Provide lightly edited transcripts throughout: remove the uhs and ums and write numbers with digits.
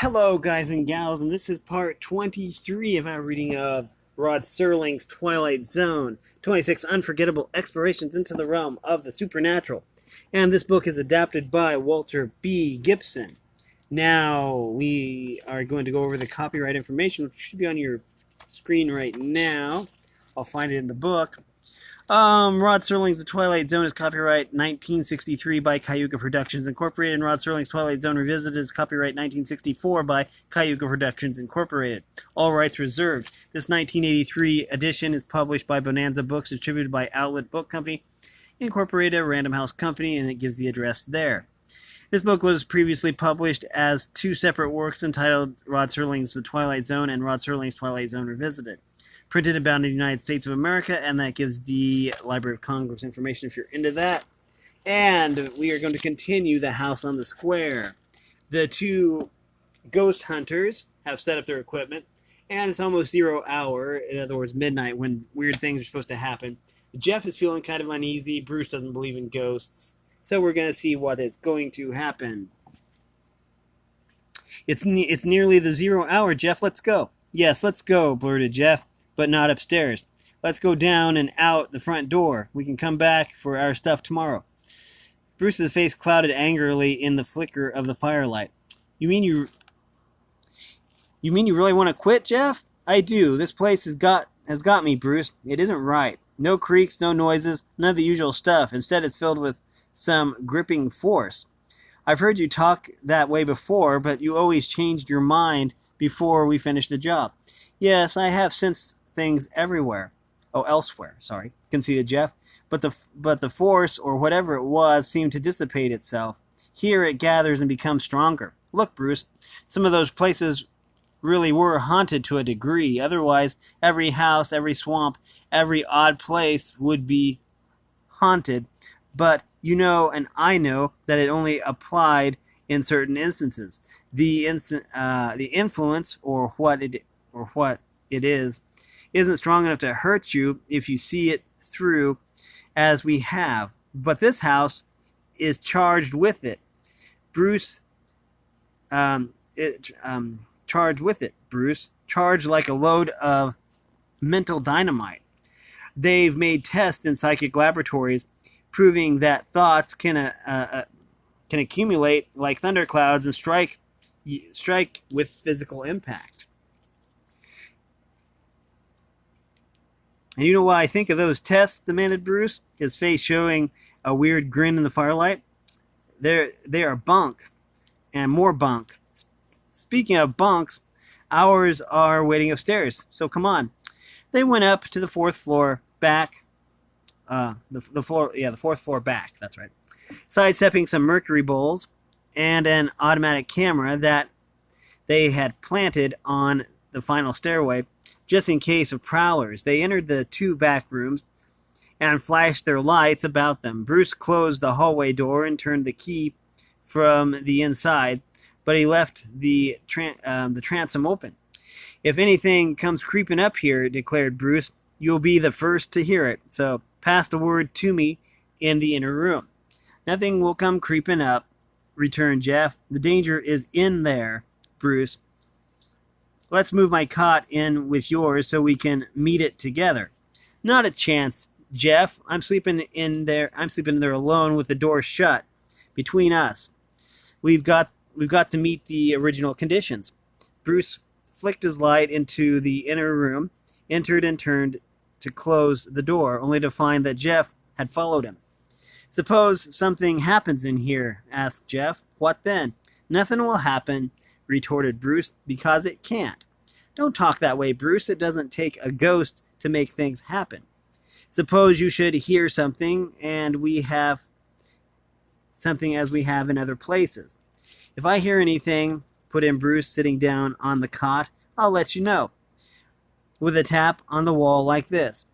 Hello, guys and gals, and this is part 23 of our reading of Rod Serling's Twilight Zone, 26 Unforgettable Explorations into the Realm of the Supernatural. And this book is adapted by Walter B. Gibson. Now, we are going to go over the copyright information, which should be on your screen right now. I'll find it in the book. Rod Serling's The Twilight Zone is copyright 1963 by Cayuga Productions Incorporated, and Rod Serling's Twilight Zone Revisited is copyright 1964 by Cayuga Productions Incorporated. All rights reserved. This 1983 edition is published by Bonanza Books, distributed by Outlet Book Company Incorporated, a Random House company, and it gives the address there. This book was previously published as two separate works entitled Rod Serling's The Twilight Zone and Rod Serling's Twilight Zone Revisited. Printed and bound in the United States of America, and that gives the Library of Congress information if you're into that. And we are going to continue The House on the Square. The two ghost hunters have set up their equipment, and it's almost 0 hour, in other words, midnight, when weird things are supposed to happen. Jeff is feeling kind of uneasy. Bruce doesn't believe in ghosts. So we're going to see what is going to happen. It's nearly the 0 hour, Jeff. Let's go. Yes, let's go, blurted Jeff. But not upstairs. Let's go down and out the front door. We can come back for our stuff tomorrow. Bruce's face clouded angrily in the flicker of the firelight. You mean you really want to quit, Jeff? I do. This place has got me, Bruce. It isn't right. No creaks, no noises, none of the usual stuff. Instead, it's filled with some gripping force. I've heard you talk that way before, but you always changed your mind before we finished the job. Yes, I have sensed things elsewhere, conceded Jeff. But the force, or whatever it was, seemed to dissipate itself. Here it gathers and becomes stronger. Look, Bruce, some of those places really were haunted to a degree. Otherwise, every house, every swamp, every odd place would be haunted. But you know, and I know, that it only applied in certain instances. The influence, or what it is, isn't strong enough to hurt you if you see it through, as we have. But this house is charged with it, Bruce. Charged with it, Bruce. Charged like a load of mental dynamite. They've made tests in psychic laboratories proving that thoughts can accumulate like thunderclouds and strike with physical impact. And you know why I think of those tests? Demanded Bruce, his face showing a weird grin in the firelight. They are bunk, and more bunk. Speaking of bunks, ours are waiting upstairs, so come on. They went up to the fourth floor back. The fourth floor back, that's right. Sidestepping some mercury bowls and an automatic camera that they had planted on the final stairway, just in case of prowlers. They entered the two back rooms and flashed their lights about them. Bruce closed the hallway door and turned the key from the inside, but he left the transom open. If anything comes creeping up here, declared Bruce, you'll be the first to hear it, so pass the word to me in the inner room. Nothing will come creeping up, returned Jeff. The danger is in there, Bruce. Let's move my cot in with yours so we can meet it together. Not a chance, Jeff. I'm sleeping in there alone with the door shut between us. We've got to meet the original conditions. Bruce flicked his light into the inner room, entered and turned to close the door, only to find that Jeff had followed him. Suppose something happens in here, asked Jeff. What then? Nothing will happen, retorted Bruce, because it can't. Don't talk that way, Bruce. It doesn't take a ghost to make things happen. Suppose you should hear something, and we have something as we have in other places. If I hear anything, put in Bruce, sitting down on the cot, I'll let you know. With a tap on the wall like this.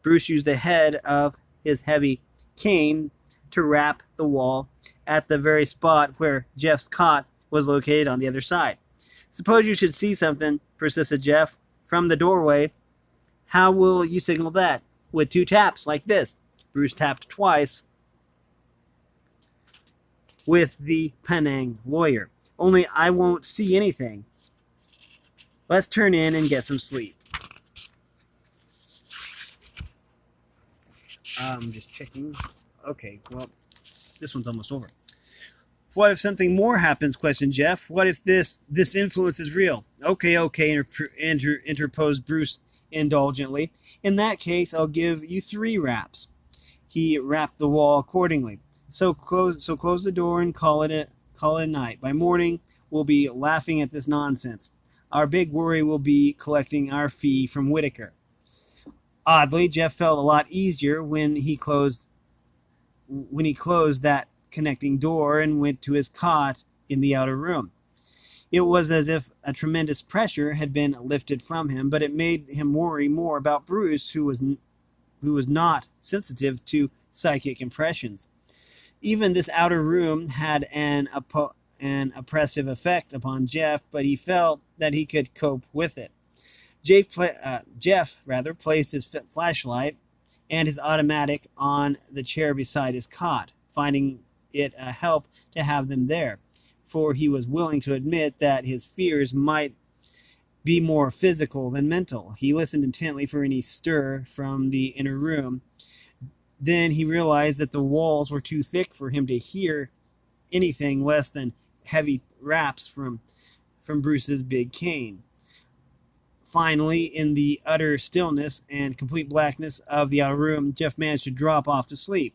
Bruce used the head of his heavy cane to rap the wall at the very spot where Jeff's cot was located on the other side. Suppose you should see something, persisted Jeff, from the doorway. How will you signal that? With two taps like this. Bruce tapped twice with the Penang lawyer. Only I won't see anything. Let's turn in and get some sleep. I'm just checking. Okay, well, this one's almost over. What if something more happens? Questioned Jeff. What if this influence is real? Okay, interposed Bruce indulgently. In that case, I'll give you 3 raps. He rapped the wall accordingly. So close the door and call it a night. By morning, we'll be laughing at this nonsense. Our big worry will be collecting our fee from Whitaker. Oddly, Jeff felt a lot easier when he closed that connecting door and went to his cot in the outer room. It was as if a tremendous pressure had been lifted from him, but it made him worry more about Bruce, who was not sensitive to psychic impressions. Even this outer room had an oppressive effect upon Jeff, but he felt that he could cope with it. Jeff placed his flashlight and his automatic on the chair beside his cot, finding it a help to have them there, for he was willing to admit that his fears might be more physical than mental. He listened intently for any stir from the inner room. Then he realized that the walls were too thick for him to hear anything less than heavy raps from Bruce's big cane. Finally, in the utter stillness and complete blackness of the outer room, Jeff managed to drop off to sleep.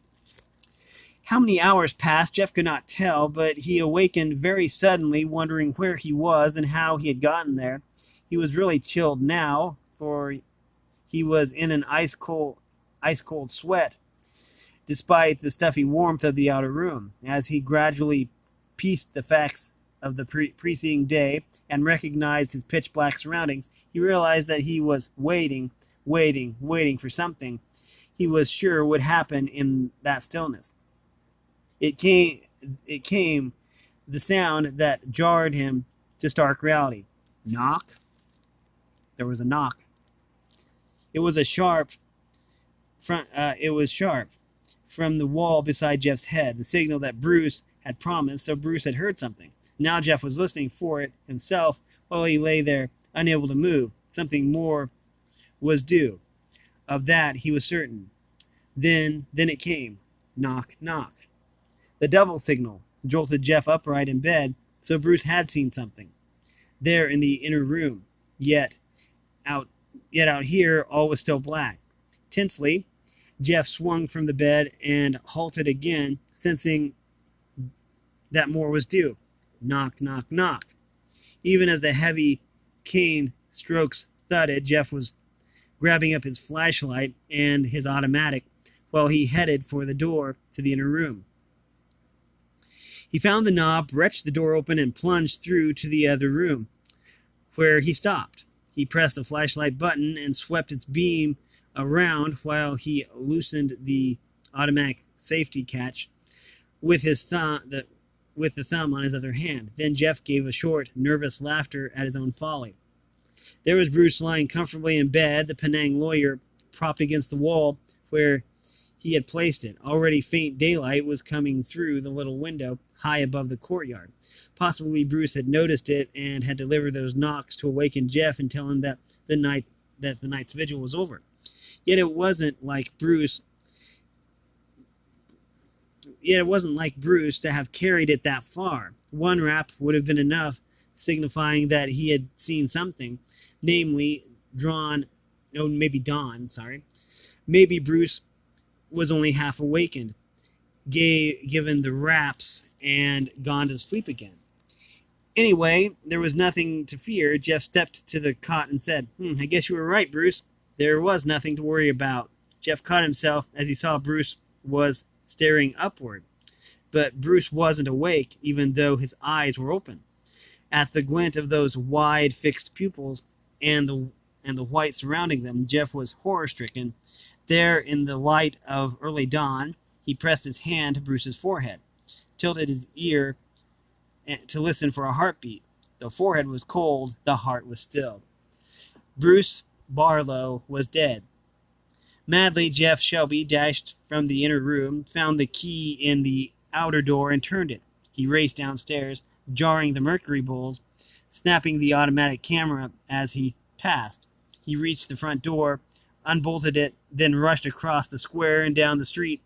How many hours passed, Jeff could not tell, but he awakened very suddenly, wondering where he was and how he had gotten there. He was really chilled now, for he was in an ice-cold sweat, despite the stuffy warmth of the outer room. As he gradually pieced the facts of the preceding day and recognized his pitch-black surroundings, he realized that he was waiting for something he was sure would happen in that stillness. It came, the sound that jarred him to stark reality. Knock. There was a knock. It was sharp from the wall beside Jeff's head, the signal that Bruce had promised, so Bruce had heard something. Now Jeff was listening for it himself while he lay there, unable to move. Something more was due. Of that he was certain. Then it came. Knock, knock. The double signal jolted Jeff upright in bed, so Bruce had seen something. There in the inner room. Yet out here all was still black. Tensely, Jeff swung from the bed and halted again, sensing that more was due. Knock, knock, knock. Even as the heavy cane strokes thudded, Jeff was grabbing up his flashlight and his automatic while he headed for the door to the inner room. He found the knob, wrenched the door open, and plunged through to the other room, where he stopped. He pressed the flashlight button and swept its beam around while he loosened the automatic safety catch with the thumb on his other hand. Then Jeff gave a short, nervous laughter at his own folly. There was Bruce lying comfortably in bed, the Penang lawyer propped against the wall where he had placed it. Already faint daylight was coming through the little window high above the courtyard. Possibly Bruce had noticed it and had delivered those knocks to awaken Jeff and tell him that the night's vigil was over. Yet it wasn't like Bruce to have carried it that far. One rap would have been enough, signifying that he had seen something, namely Dawn. Maybe Bruce was only half awakened, given the raps, and gone to sleep again. Anyway, there was nothing to fear. Jeff stepped to the cot and said, I guess you were right, Bruce. There was nothing to worry about. Jeff caught himself as he saw Bruce was staring upward. But Bruce wasn't awake, even though his eyes were open. At the glint of those wide, fixed pupils and the white surrounding them, Jeff was horror-stricken. There, in the light of early dawn, he pressed his hand to Bruce's forehead, tilted his ear to listen for a heartbeat. The forehead was cold, the heart was still. Bruce Barlow was dead. Madly, Jeff Shelby dashed from the inner room, found the key in the outer door, and turned it. He raced downstairs, jarring the mercury bowls, snapping the automatic camera as he passed. He reached the front door, unbolted it, then rushed across the square and down the street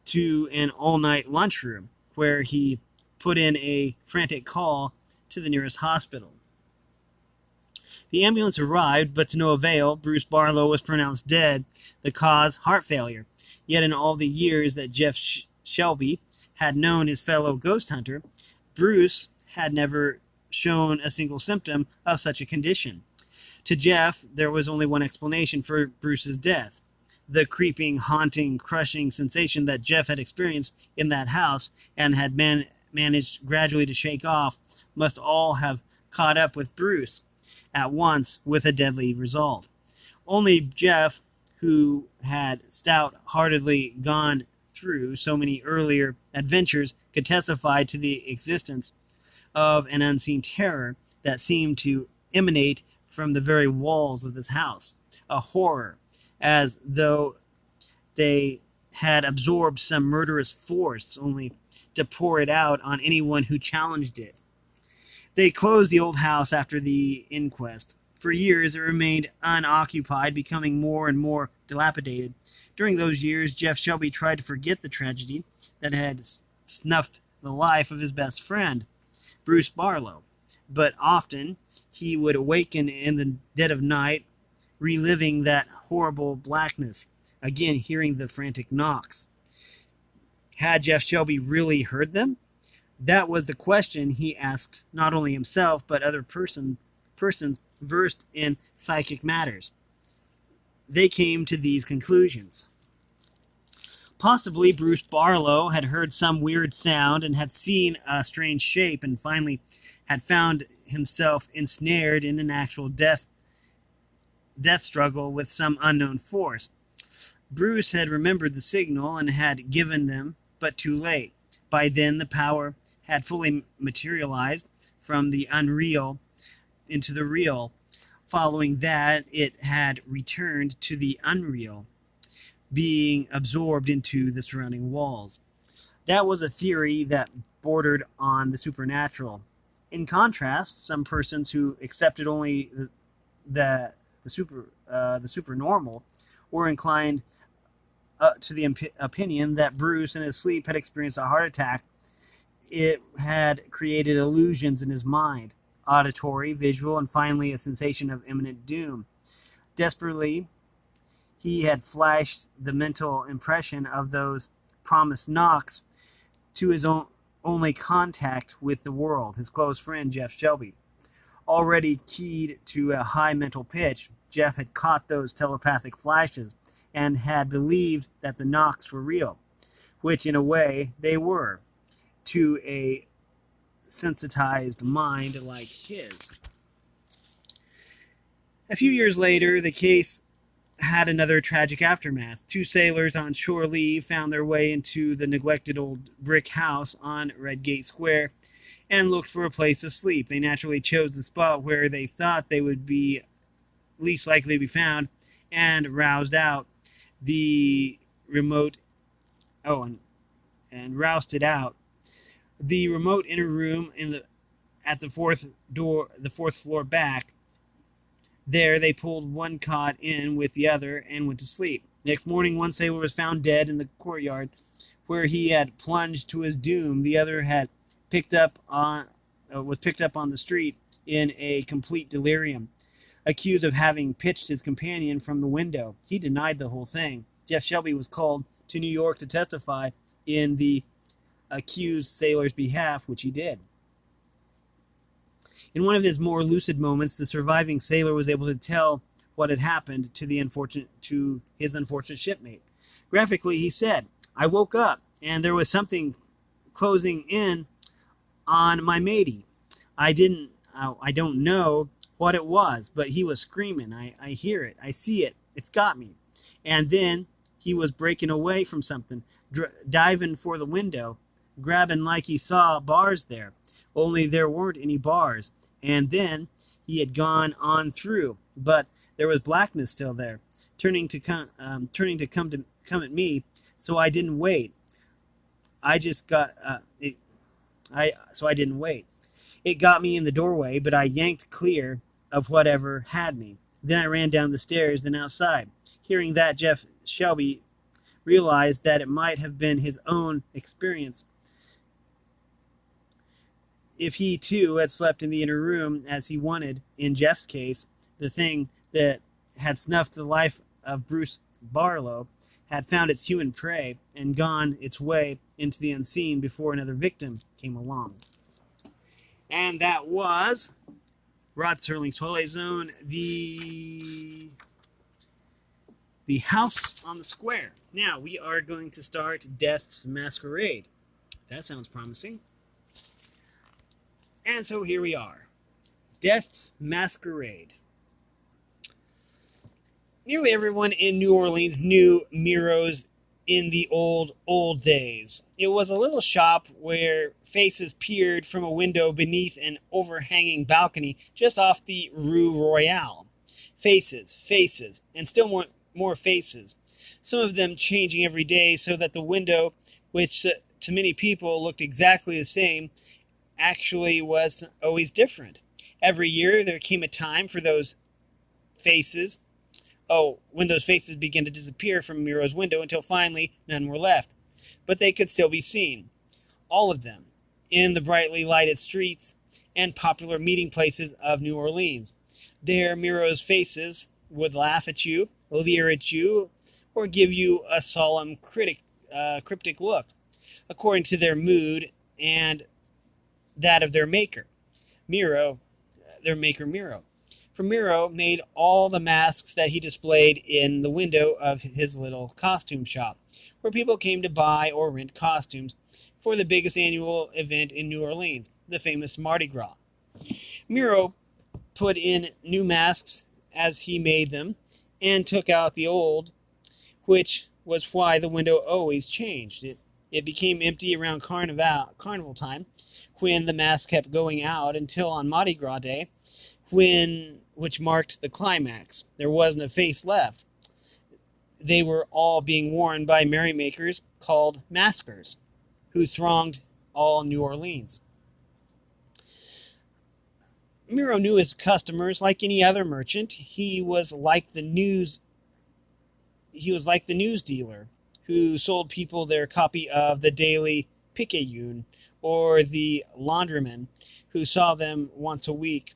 to an all-night lunchroom, where he put in a frantic call to the nearest hospital. The ambulance arrived, but to no avail. Bruce Barlow was pronounced dead, the cause heart failure. Yet in all the years that Jeff Shelby had known his fellow ghost hunter, Bruce had never shown a single symptom of such a condition. To Jeff, there was only one explanation for Bruce's death. The creeping, haunting, crushing sensation that Jeff had experienced in that house and had managed gradually to shake off must all have caught up with Bruce at once, with a deadly result. Only Jeff, who had stout-heartedly gone through so many earlier adventures, could testify to the existence of an unseen terror that seemed to emanate from the very walls of this house, a horror, as though they had absorbed some murderous force, only to pour it out on anyone who challenged it. They closed the old house after the inquest. For years it remained unoccupied, becoming more and more dilapidated. During those years, Jeff Shelby tried to forget the tragedy that had snuffed the life of his best friend, Bruce Barlow. But often he would awaken in the dead of night, reliving that horrible blackness, again hearing the frantic knocks. Had Jeff Shelby really heard them? That was the question he asked not only himself, but other persons versed in psychic matters. They came to these conclusions. Possibly Bruce Barlow had heard some weird sound and had seen a strange shape, and finally had found himself ensnared in an actual death struggle with some unknown force. Bruce had remembered the signal and had given them, but too late. By then the power had fully materialized from the unreal into the real. Following that, it had returned to the unreal, being absorbed into the surrounding walls. That was a theory that bordered on the supernatural. In contrast, some persons who accepted only the supernormal were inclined to the opinion that Bruce in his sleep had experienced a heart attack. It had created illusions in his mind, auditory, visual, and finally a sensation of imminent doom. Desperately, he had flashed the mental impression of those promised knocks to his only contact with the world, his close friend Jeff Shelby. Already keyed to a high mental pitch, Jeff had caught those telepathic flashes and had believed that the knocks were real, which in a way they were, to a sensitized mind like his. A few years later, the case had another tragic aftermath. Two sailors on shore leave found their way into the neglected old brick house on Redgate Square and looked for a place to sleep. They naturally chose the spot where they thought they would be least likely to be found, and roused out the remote and rousted out the remote inner room at the fourth floor back. There they pulled one cot in with the other and went to sleep. Next morning, one sailor was found dead in the courtyard where he had plunged to his doom. The other was picked up on the street in a complete delirium, accused of having pitched his companion from the window. He denied the whole thing. Jeff Shelby was called to New York to testify in the accused sailor's behalf, which he did. In one of his more lucid moments, the surviving sailor was able to tell what had happened to his unfortunate shipmate. Graphically, he said, "I woke up and there was something closing in on my matey. I don't know what it was, but he was screaming. I hear it. I see it. It's got me. And then he was breaking away from something, diving for the window, grabbing like he saw bars there. Only there weren't any bars. And then he had gone on through, but there was blackness still there, turning to come at me. So I didn't wait. I didn't wait. It got me in the doorway, but I yanked clear of whatever had me. Then I ran down the stairs, then outside. Hearing that, Jeff Shelby realized that it might have been his own experience if he too had slept in the inner room as he wanted. In Jeff's case, the thing that had snuffed the life of Bruce Barlow had found its human prey and gone its way into the unseen before another victim came along. And that was Rod Serling's Twilight Zone, the House on the Square. Now we are going to start Death's Masquerade. That sounds promising. And so here we are. Death's Masquerade. Nearly everyone in New Orleans knew Miro's in the old days. It was a little shop where faces peered from a window beneath an overhanging balcony just off the Rue Royale. Faces, and still more faces. Some of them changing every day so that the window, which to many people looked exactly the same, actually was always different. Every year there came a time for those faces. When those faces began to disappear from Miro's window until finally none were left. But they could still be seen. All of them. In the brightly lighted streets and popular meeting places of New Orleans. There Miro's faces would laugh at you, leer at you, or give you a solemn cryptic look, according to their mood and that of their maker. Miro. For Miro made all the masks that he displayed in the window of his little costume shop, where people came to buy or rent costumes for the biggest annual event in New Orleans, the famous Mardi Gras. Miro put in new masks as he made them and took out the old, which was why the window always changed. It became empty around carnival time, when the masks kept going out until on Mardi Gras Day, which marked the climax. There wasn't a face left. They were all being worn by merrymakers called maskers, who thronged all New Orleans. Miro knew his customers like any other merchant. He was like the news dealer who sold people their copy of the Daily Picayune, or the laundryman who saw them once a week,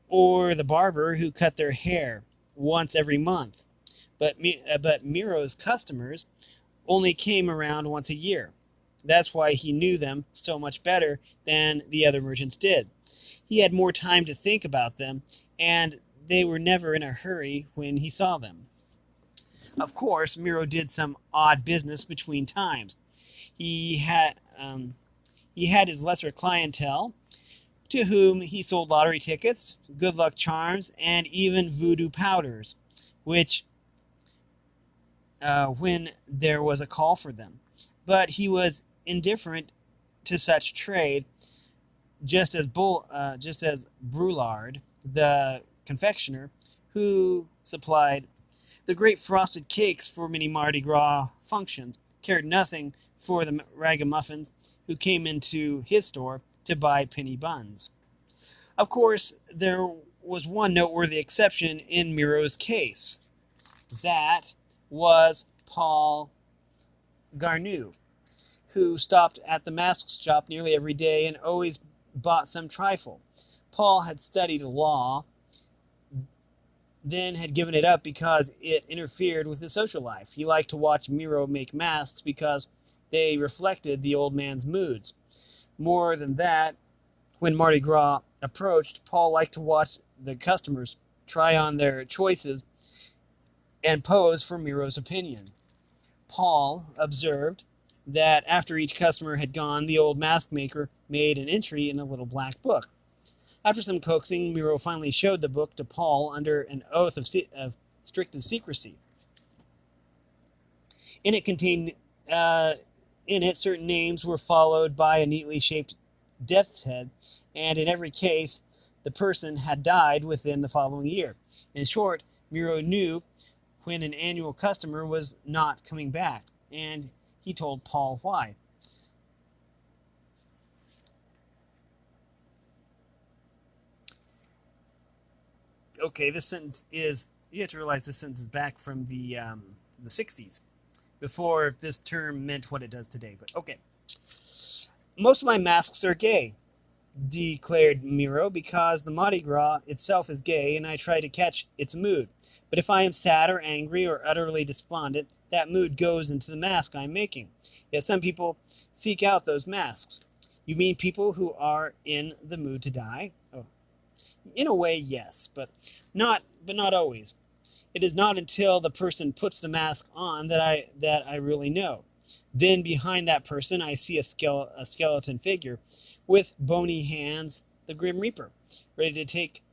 or the barber who cut their hair once every month. But Miro's customers only came around once a year. That's why he knew them so much better than the other merchants did. He had more time to think about them, and they were never in a hurry when he saw them. Of course, Miro did some odd business between times. He had his lesser clientele, to whom he sold lottery tickets, good luck charms, and even voodoo powders, which, when there was a call for them. But he was indifferent to such trade, just as Brulard, the confectioner, who supplied the great frosted cakes for many Mardi Gras functions, cared nothing for the ragamuffins who came into his store to buy penny buns. Of course, there was one noteworthy exception in Miro's case. That was Paul Garneau, who stopped at the mask shop nearly every day and always bought some trifle. Paul had studied law, then had given it up because it interfered with his social life. He liked to watch Miro make masks because they reflected the old man's moods. More than that, when Mardi Gras approached, Paul liked to watch the customers try on their choices and pose for Miro's opinion. Paul observed that after each customer had gone, the old mask maker made an entry in a little black book. After some coaxing, Miro finally showed the book to Paul under an oath of strictest secrecy. In it, certain names were followed by a neatly shaped death's head, and in every case, the person had died within the following year. In short, Miro knew when an annual customer was not coming back, and he told Paul why. okay, this sentence is, you have to realize this sentence is back from the 60s, before this term meant what it does today. But okay. Most of my masks are gay, declared Miro, because the Mardi Gras itself is gay and I try to catch its mood. But if I am sad or angry or utterly despondent, that mood goes into the mask I am making. Yet some people seek out those masks. You mean people who are in the mood to die? Oh. In a way, yes, but not always. It is not until the person puts the mask on that I really know. Then behind that person I see a skeleton figure with bony hands, the Grim Reaper, ready to take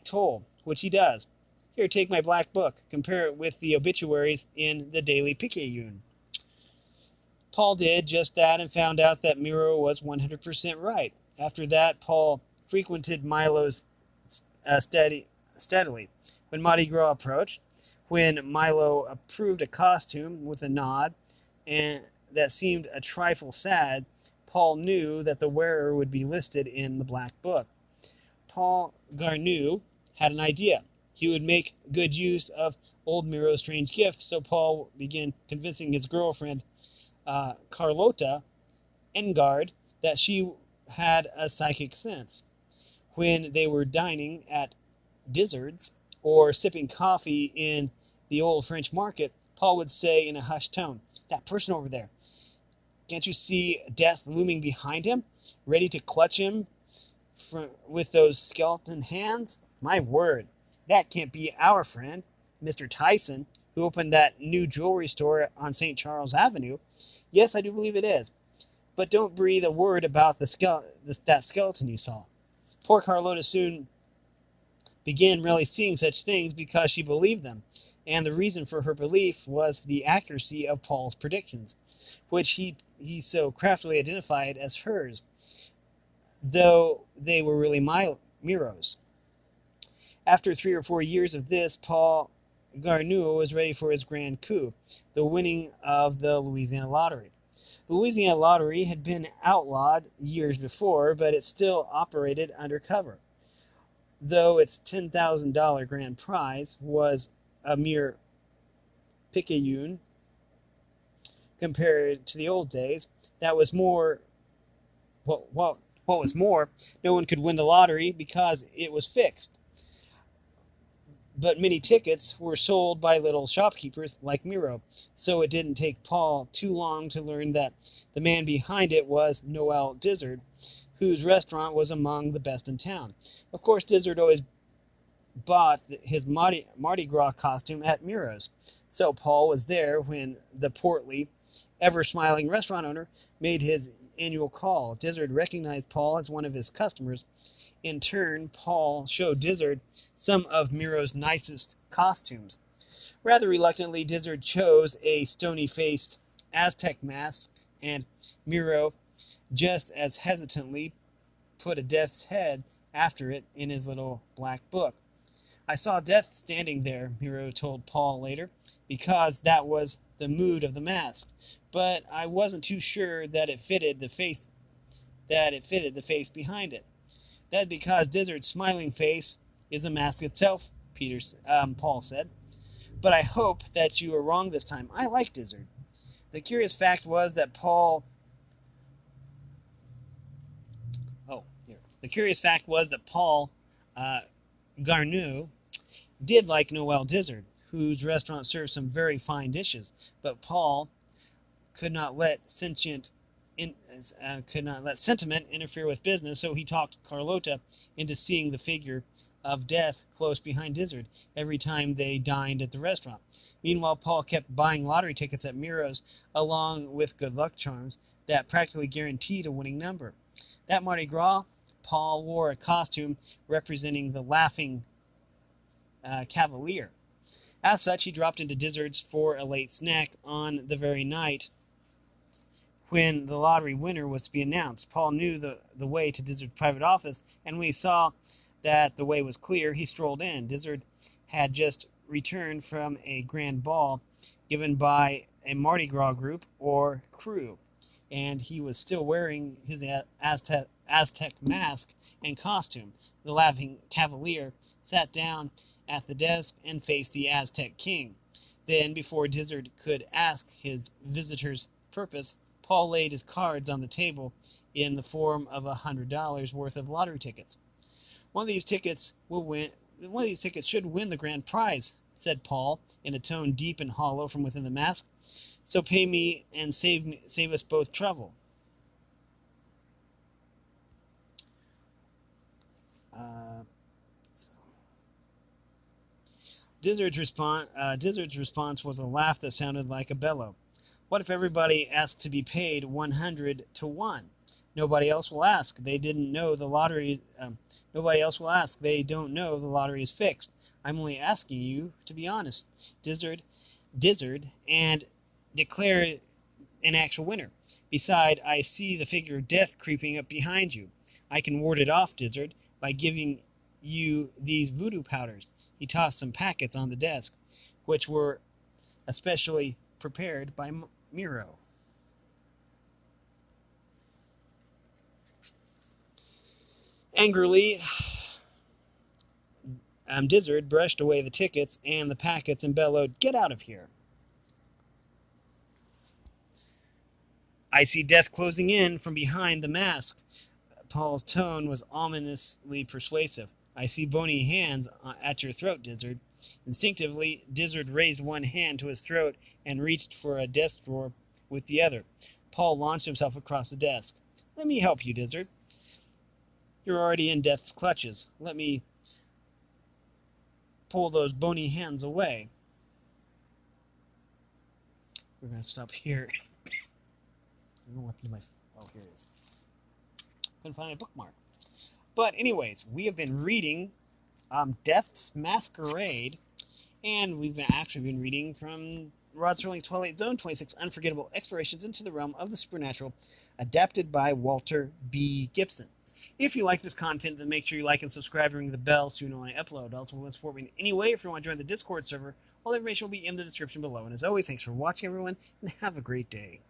toll, which he does. Here, take my black book. Compare it with the obituaries in the Daily Picayune. Paul did just that and found out that Miro was 100% right. After that, Paul frequented Milo's steadily. When Mardi Gras approached, when Milo approved a costume with a nod and that seemed a trifle sad, Paul knew that the wearer would be listed in the black book. Paul Garneau had an idea. He would make good use of old Miro's strange gift, so Paul began convincing his girlfriend, Carlota Engard, that she had a psychic sense. When they were dining at Dizzard's or sipping coffee in the old French market, Paul would say in a hushed tone, "That person over there, can't you see death looming behind him, ready to clutch him with those skeleton hands? My word, that can't be our friend, Mr. Tyson, who opened that new jewelry store on St. Charles Avenue. Yes, I do believe it is. But don't breathe a word about that skeleton you saw." Poor Carlota soon began really seeing such things because she believed them, and the reason for her belief was the accuracy of Paul's predictions, which he so craftily identified as hers, though they were really Miro's. After 3 or 4 years of this, Paul Garneau was ready for his grand coup, the winning of the Louisiana lottery. The Louisiana lottery had been outlawed years before, but it still operated undercover. Though its $10,000 grand prize was a mere picayune compared to the old days, that was more. What was more, no one could win the lottery because it was fixed. But many tickets were sold by little shopkeepers like Miro, so it didn't take Paul too long to learn that the man behind it was Noel Dizzard, whose restaurant was among the best in town. Of course, Dizzard always bought his Mardi Gras costume at Miro's, so Paul was there when the portly, ever-smiling restaurant owner made his annual call. Dizzard recognized Paul as one of his customers. In turn, Paul showed Dizzard some of Miro's nicest costumes. Rather reluctantly, Dizzard chose a stony-faced Aztec mask, and Miro just as hesitantly put a death's head after it in his little black book. "I saw death standing there," Miro told Paul later, "because that was the mood of the mask. But I wasn't too sure that it fitted the face behind it." "That's because Dizzard's smiling face is a mask itself," Paul said. "But I hope that you are wrong this time. I like Dizzard." The curious fact was that Paul Garneau did like Noel Dizzard, whose restaurant served some very fine dishes, but Paul could not let sentiment interfere with business, so he talked Carlota into seeing the figure of death close behind Dizzard every time they dined at the restaurant. Meanwhile, Paul kept buying lottery tickets at Miro's, along with good luck charms that practically guaranteed a winning number. That Mardi Gras, Paul wore a costume representing the laughing cavalier. As such, he dropped into Dizzard's for a late snack on the very night when the lottery winner was to be announced. Paul knew the way to Dizzard's private office, and when he saw that the way was clear, he strolled in. Dizzard had just returned from a grand ball given by a Mardi Gras group or crew, and he was still wearing his Aztec mask and costume. The laughing cavalier sat down at the desk and faced the Aztec king. Then, before Dizzard could ask his visitor's purpose, Paul laid his cards on the table in the form of $100 worth of lottery tickets. One of these tickets should win the grand prize, said Paul, in a tone deep and hollow from within the mask. So pay me and save us both trouble. Dizzard's response was a laugh that sounded like a bellow. What if everybody asked to be paid 100 to 1? Nobody else will ask. They didn't know the lottery. Nobody else will ask. They don't know the lottery is fixed. I'm only asking you to be honest, Dizzard, and declare an actual winner. Beside, I see the figure of death creeping up behind you. I can ward it off, Dizzard, by giving you these voodoo powders. He tossed some packets on the desk, which were especially prepared by Miro. Angrily, Dizzard brushed away the tickets and the packets and bellowed, "Get out of here." I see death closing in from behind the mask. Paul's tone was ominously persuasive. I see bony hands at your throat, Dizzard. Instinctively, Dizzard raised one hand to his throat and reached for a desk drawer with the other. Paul launched himself across the desk. Let me help you, Dizzard. You're already in death's clutches. Let me pull those bony hands away. We're going to stop here. Oh, here it is. Couldn't find my bookmark. But anyways, we have been reading Death's Masquerade, and we've actually been reading from Rod Serling's Twilight Zone, 26 Unforgettable Explorations into the Realm of the Supernatural, adapted by Walter B. Gibson. If you like this content, then make sure you like and subscribe and ring the bell so you know when I upload. Also, want to support me in any way, if you want to join the Discord server, all the information will be in the description below. And as always, thanks for watching, everyone, and have a great day.